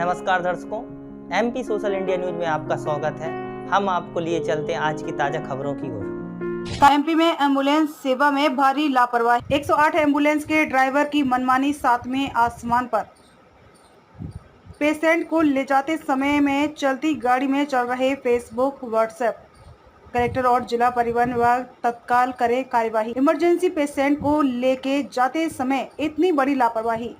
नमस्कार दर्शकों, MP social India news में आपका स्वागत है। हम आपको लिए चलते हैं आज की ताजा खबरों की ओर। एमपी में एम्बुलेंस सेवा में भारी लापरवाही। 108 एम्बुलेंस के ड्राइवर की मनमानी सातवें आसमान पर। पेशेंट को ले जाते समय में चलती गाड़ी में चल रहे फेसबुक, व्हाट्सएप। कलेक्टर और जिला परिवहन विभाग तत्काल करे कार्यवाही। इमरजेंसी पेशेंट को लेके जाते समय इतनी बड़ी लापरवाही।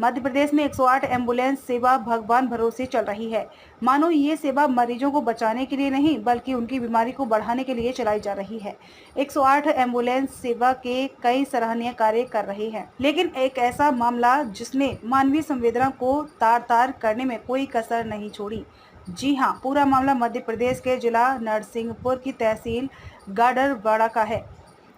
मध्य प्रदेश में 108 एम्बुलेंस सेवा भगवान भरोसे चल रही है। मानो ये सेवा मरीजों को बचाने के लिए नहीं बल्कि उनकी बीमारी को बढ़ाने के लिए चलाई जा रही है। 108 एम्बुलेंस सेवा के कई सराहनीय कार्य कर रही है, लेकिन एक ऐसा मामला जिसने मानवीय संवेदना को तार तार करने में कोई कसर नहीं छोड़ी। जी हां, पूरा मामला मध्य प्रदेश के जिला नरसिंहपुर की तहसील गाडरवाड़ा का है,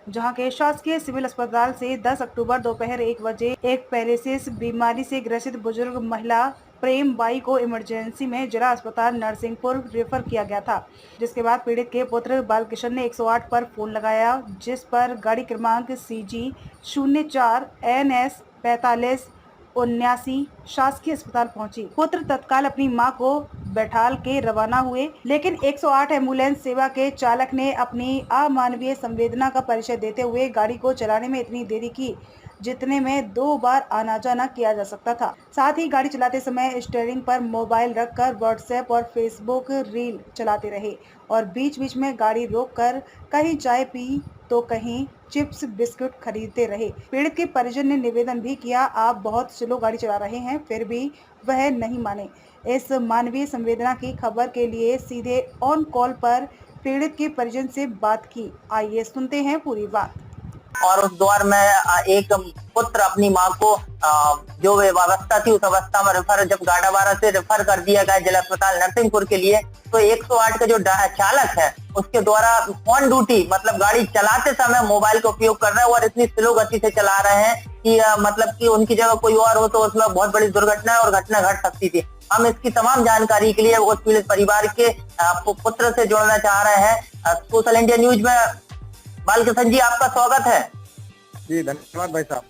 जहां के शासकीय सिविल अस्पताल से 10 अक्टूबर दोपहर 1 बजे एक पैरालिसिस बीमारी से ग्रसित बुजुर्ग महिला प्रेम बाई को इमरजेंसी में जिला अस्पताल नरसिंहपुर रेफर किया गया था। जिसके बाद पीड़ित के पुत्र बालकिशन ने 108 पर फोन लगाया, जिस पर गाड़ी क्रमांक CG 04 NS 4579 शासकीय अस्पताल पहुंची। पुत्र तत्काल अपनी मां को बैठाल के रवाना हुए, लेकिन 108 एम्बुलेंस सेवा के चालक ने अपनी अमानवीय संवेदना का परिचय देते हुए गाड़ी को चलाने में इतनी देरी की जितने में 2 बार आना जाना किया जा सकता था। साथ ही गाड़ी चलाते समय स्टीयरिंग पर मोबाइल रखकर व्हाट्सएप और फेसबुक रील चलाते रहे और बीच बीच में गाड़ी रोककर कहीं चाय पी तो कहीं चिप्स बिस्कुट खरीदते रहे। पीड़ित के परिजन ने निवेदन भी किया, आप बहुत स्लो गाड़ी चला रहे हैं, फिर भी वह नहीं माने। इस मानवीय संवेदना की खबर के लिए सीधे ऑन कॉल पर पीड़ित के परिजन से बात की। आइए सुनते हैं पूरी बात। और उस दौर में एक पुत्र अपनी मां को जो अवस्था थी उस अवस्था में रेफर जब गाडावाड़ा से रेफर कर दिया गया जिला अस्पताल नरसिंहपुर के लिए, तो 108 का जो चालक है उसके द्वारा ऑन ड्यूटी मतलब गाड़ी चलाते समय मोबाइल का उपयोग कर रहे हैं और इतनी स्लो गति से चला रहे हैं कि मतलब कि उनकी जगह कोई और हो तो उसमें बहुत बड़ी दुर्घटना और घटना घट सकती थी। हम इसकी तमाम जानकारी के लिए उस पीड़ित परिवार के पुत्र से जोड़ना चाह रहे हैं। सोशल इंडिया न्यूज में बालकिशन जी आपका स्वागत है। जी धन्यवाद भाई साहब।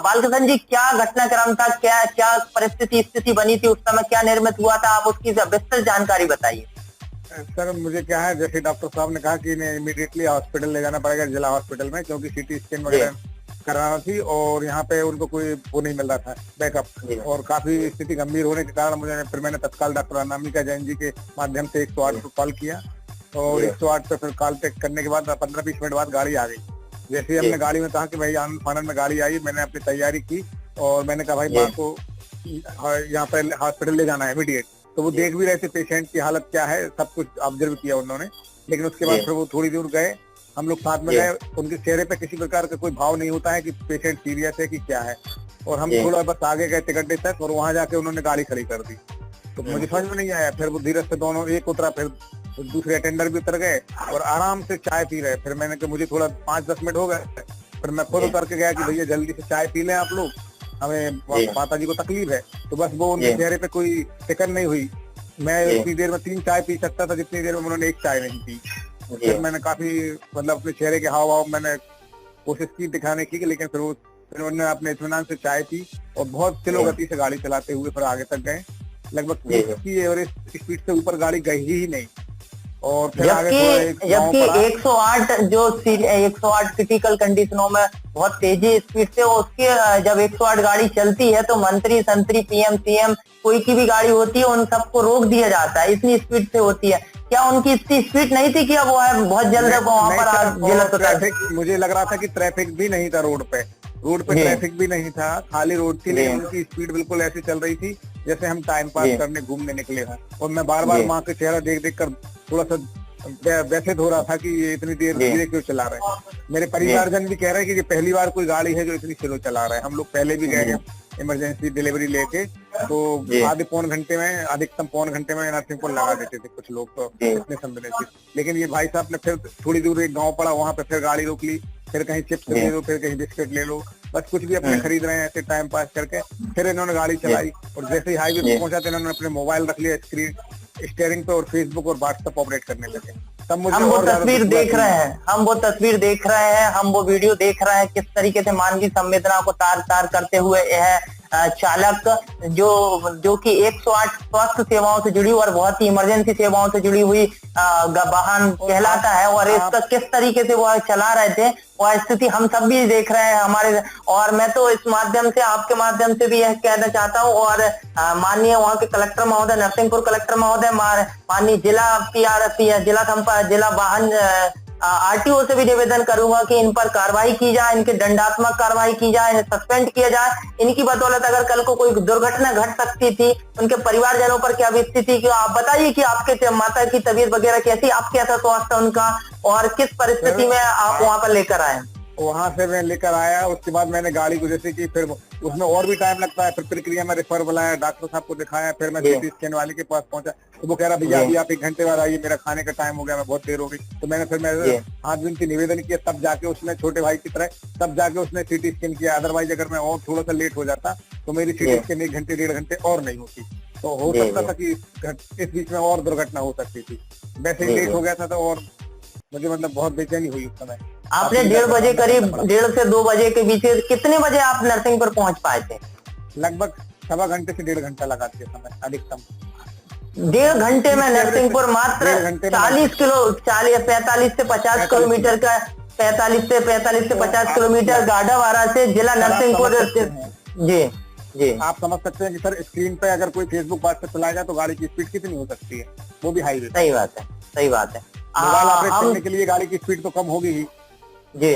बालकिशन जी, क्या घटनाक्रम था, क्या परिस्थिति स्थिति बनी थी उस समय, क्या निर्मित हुआ था, आप उसकी विस्तृत जानकारी बताइए। सर मुझे क्या है, जैसे डॉक्टर साहब ने कहा कि इन्हें इमीडिएटली हॉस्पिटल ले जाना पड़ेगा जिला हॉस्पिटल में, क्योंकि CT स्कैन वगैरह कराना थी और यहाँ पे उनको कोई वो नहीं मिल रहा था बैकअप, और काफी स्थिति गंभीर होने के कारण मैंने तत्काल डॉक्टर अनामिका जैन जी के माध्यम से 108 को कॉल किया और 108 पे फिर कॉल टेक करने के बाद 15-20 मिनट बाद गाड़ी आ गई। जैसे ही हमने गाड़ी में कहा कि भाई आनंद फानंद में गाड़ी आई, मैंने अपनी तैयारी की और मैंने कहा भाई माँ को यहाँ पे हॉस्पिटल ले जाना है इमीडिएट। तो वो देख भी रहे थे पेशेंट की हालत क्या है, सब कुछ ऑब्जर्व किया उन्होंने। लेकिन उसके बाद फिर वो थोड़ी दूर गए, हम लोग साथ में गए। उनके चेहरे पे किसी प्रकार का कोई भाव नहीं होता है कि पेशेंट सीरियस है कि क्या है, और हम थोड़ा बस आगे गए टिकट तक और वहां जाके उन्होंने गाड़ी खड़ी कर दी। तो मुझे समझ में नहीं आया। फिर वो धीरे से दोनों, एक उतरा, फिर दूसरे अटेंडर भी उतर गए और आराम से चाय पी रहे। फिर मैंने कहा मुझे थोड़ा 5-10 मिनट हो गए, फिर मैं खुद उतर के गया कि भैया जल्दी से चाय पी लें आप लोग, हमें माता जी को तकलीफ है। तो बस वो उनके चेहरे पे कोई फिक्र नहीं हुई। मैं इतनी देर में 3 चाय पी सकता था जितनी देर में उन्होंने 1 चाय नहीं पी। फिर मैंने काफी मतलब अपने चेहरे के हाव भाव मैंने कोशिश की दिखाने की, लेकिन फिर उन्होंने अपने इत्मीनान से चाय पी और बहुत स्लो गति से गाड़ी चलाते हुए फिर आगे तक गए। लगभग 30 की एवरेज स्पीड से ऊपर गाड़ी गई ही नहीं। और फिर जबकि 108 जो 108 क्रिटिकल कंडीशनों में बहुत तेजी स्पीड से, उसके जब 108 गाड़ी चलती है तो मंत्री संतरी PM CM कोई की भी गाड़ी होती है उन सबको रोक दिया जाता है, इतनी स्पीड से होती है। क्या उनकी इतनी स्पीड नहीं थी कि अब वो है बहुत जल्द वहां पर ट्रैफिक, मुझे लग रहा था कि ट्रैफिक भी नहीं था रोड पे ट्रैफिक भी नहीं था, खाली रोड थी। लेकिन उनकी स्पीड बिल्कुल ऐसी चल रही थी जैसे हम टाइम पास करने घूमने निकले हों। और मैं बार बार माँ के चेहरा देख देख कर थोड़ा सा व्यथित हो रहा था कि ये इतनी देर धीरे क्यों चला रहे हैं। मेरे परिवारजन भी कह रहे हैं कि ये पहली बार कोई गाड़ी है जो इतनी स्लो चला रहा है। हम लोग पहले भी गए हैं इमरजेंसी डिलीवरी लेके, तो आधे पौन घंटे में, अधिकतम पौन घंटे में नरसिंहपुर लगा देते थे कुछ लोग, तो इतने संवेदनशील। लेकिन ये भाई साहब ने फिर थोड़ी दूर एक गाँव पड़ा, वहां पे फिर गाड़ी रोक ली, फिर कहीं चिप्स ले लो, फिर कहीं बिस्किट ले लो, बस कुछ भी अपने खरीद रहे हैं ऐसे टाइम पास करके। फिर इन्होंने गाड़ी चलाई और जैसे ही हाईवे पे पहुंचा तो इन्होंने अपने मोबाइल रख लिया स्क्रीन स्टीयरिंग पे और फेसबुक और व्हाट्सएप ऑपरेट करने लगे। तब मुझे हम वो तस्वीर देख रहे हैं, हम वो वीडियो देख रहे हैं, किस तरीके से मानवीय संवेदना को तार तार करते हुए यह चालक जो कि 108 स्वास्थ्य सेवाओं से जुड़ी और बहुत ही इमरजेंसी सेवाओं से जुड़ी हुई वाहन कहलाता है। और इसका किस तरीके से वो चला रहे थे वह स्थिति हम सब भी देख रहे हैं हमारे। और मैं तो इस माध्यम से, आपके माध्यम से भी यह कहना चाहता हूँ और माननीय वहाँ के कलेक्टर महोदय, नरसिंहपुर कलेक्टर महोदय, माननीय जिला PRP, जिला वाहन RTO से भी निवेदन करूंगा कि इन पर कार्रवाई की जाए, इनके दंडात्मक कार्रवाई की जाए, इन्हें सस्पेंड किया जाए। इनकी बदौलत अगर कल को कोई दुर्घटना घट सकती थी, उनके परिवारजनों पर क्या बीतती थी। कि आप बताइए कि आपके माता की तबीयत वगैरह कैसी, आप कैसा स्वास्थ्य उनका और किस परिस्थिति में आप वहां पर लेकर आए? वहां से मैं लेकर आया, उसके बाद मैंने गाड़ी को जैसे कि फिर उसमें और भी टाइम लगता है, फिर प्रक्रिया में रेफर बुलाया, डॉक्टर साहब को दिखाया, फिर मैं CT स्कैन वाले के पास पहुंचा तो वो कह रहा भैया अभी आप 1 घंटे बाद आइए, मेरा खाने का टाइम हो गया, मैं बहुत देर हो गई। तो मैंने हाथ विनती निवेदन किया, तब जाके उसने छोटे भाई की तरह तब जाके उसने CT स्कैन किया। अदरवाइज अगर मैं और थोड़ा सा लेट हो जाता तो मेरी CT स्कैन 1 घंटे 1.5 घंटे और नहीं होती, तो हो सकता था कि इस बीच में और दुर्घटना हो सकती थी। वैसे ही लेट हो गया था तो और मुझे मतलब बहुत बेचैनी हुई उस समय। आपने 1:30 बजे, करीब 1:30 से 2 बजे के बीच कितने बजे आप नरसिंहपुर पहुंच पाए थे? लगभग 1.25 घंटे से 1.5 घंटा लगा दिया समय अधिकतम। 1.5 घंटे में नरसिंहपुर मात्र 45 से 50 किलोमीटर का 45 से 50 किलोमीटर गाडावारा से जिला नरसिंहपुर। जी आप समझ सकते हैं कि सर स्क्रीन पे अगर कोई फेसबुक व्हाट्सएप चलाएगा तो गाड़ी की स्पीड कितनी हो सकती है, वो भी हाईवे। सही बात है, सही बात है। मोबाइल ऑपरेट करने के लिए गाड़ी की स्पीड तो कम होगी ही जी।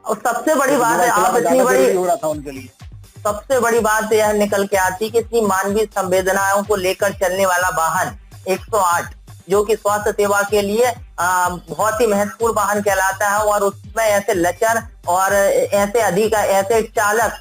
और सबसे बड़ी बात है, आप इतनी बड़ी हो रहा था उनके लिए, सबसे बड़ी बात यह निकल के आती कि इतनी मानवीय संवेदनाओं को लेकर चलने वाला वाहन 108 जो कि स्वास्थ्य सेवा के लिए बहुत ही महत्वपूर्ण वाहन कहलाता है, और उसमें ऐसे लचर और ऐसे चालक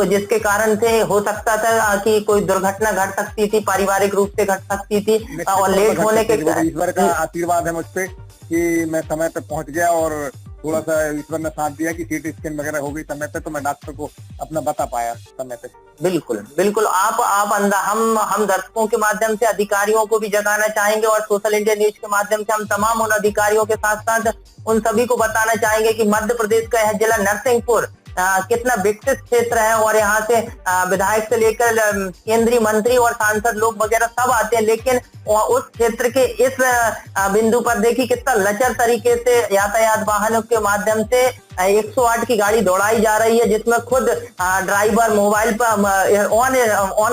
जिसके कारण से हो सकता था कि कोई दुर्घटना घट सकती थी, पारिवारिक रूप से घट सकती थी। और लेट होने के ईश्वर का आशीर्वाद है मुझ पे कि मैं समय पे पहुंच गया और थोड़ा सा ईश्वर ने साथ दिया कि CT स्कैन वगैरह हो गई समय पे, तो मैं डॉक्टर को अपना बता पाया समय पे। बिल्कुल बिल्कुल। हम दर्शकों के माध्यम से अधिकारियों को भी जगाना चाहेंगे और सोशल इंडिया न्यूज के माध्यम से हम तमाम उन अधिकारियों के साथ साथ उन सभी को बताना चाहेंगे कि मध्य प्रदेश का यह जिला नरसिंहपुर कितना विकसित क्षेत्र है, और यहाँ से विधायक से लेकर केंद्रीय मंत्री और सांसद लोग वगैरह सब आते हैं। लेकिन उस क्षेत्र के इस बिंदु पर देखिए कितना लचर तरीके से यातायात वाहनों के माध्यम से 108 की गाड़ी दौड़ाई जा रही है, जिसमें खुद ड्राइवर मोबाइल पर ऑन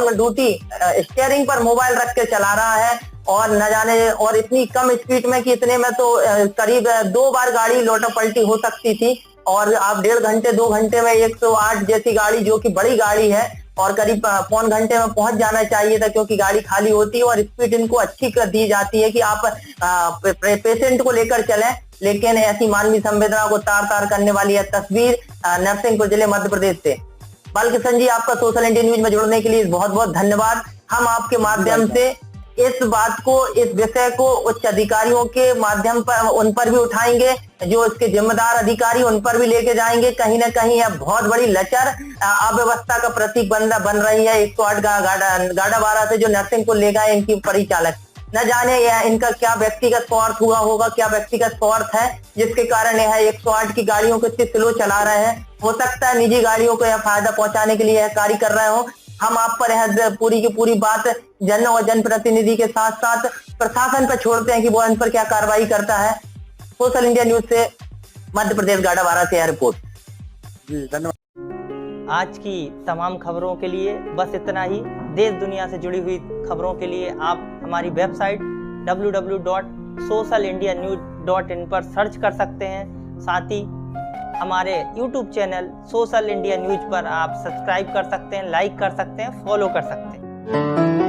ड्यूटी स्टीयरिंग पर मोबाइल रख के चला रहा है। और न जाने, और इतनी कम स्पीड में कि इतने में तो करीब 2 बार गाड़ी लोटा पलटी हो सकती थी। और आप 1.5 घंटे 2 घंटे में 108 जैसी गाड़ी, जो कि बड़ी गाड़ी है, और करीब 1.25 घंटे में पहुंच जाना चाहिए था, क्योंकि गाड़ी खाली होती है और स्पीड इनको अच्छी कर दी जाती है कि आप पेशेंट को लेकर चलें। लेकिन ऐसी मानवीय संवेदना को तार करने वाली है तस्वीर नरसिंहपुर जिले मध्य प्रदेश से। बालकिशन जी, आपका सोशल इंडिया न्यूज में जुड़ने के लिए बहुत बहुत धन्यवाद। हम आपके माध्यम से इस बात को, इस विषय को उच्च अधिकारियों के माध्यम पर उन पर भी उठाएंगे, जो इसके जिम्मेदार अधिकारी उन पर भी लेके जाएंगे। कहीं ना कहीं यह बहुत बड़ी लचर अव्यवस्था का प्रतीक बन रही है 108 गाडावारा से जो नरसिंहपुर ले गए इनकी परिचालक। न जाने यह इनका क्या व्यक्तिगत स्वार्थ हुआ होगा, क्या व्यक्तिगत स्वार्थ है जिसके कारण यह 108 की गाड़ियों को इतनी स्लो चला रहे हैं। हो सकता है निजी गाड़ियों को यह फायदा पहुंचाने के लिए यह कार्य कर रहे हो। हम आप पर यह पूरी की पूरी बात जन और जनप्रतिनिधि के साथ साथ प्रशासन पर छोड़ते हैं कि वो इन पर क्या कार्रवाई करता है। सोशल इंडिया न्यूज से मध्य प्रदेश गाडावारा से रिपोर्ट। जी धन्यवाद। आज की तमाम खबरों के लिए बस इतना ही। देश दुनिया से जुड़ी हुई खबरों के लिए आप हमारी वेबसाइट www.socialindianews.in पर सर्च कर सकते हैं। साथ ही हमारे YouTube channel social India news पर आप सब्सक्राइब कर सकते हैं, लाइक कर सकते हैं, फॉलो कर सकते हैं।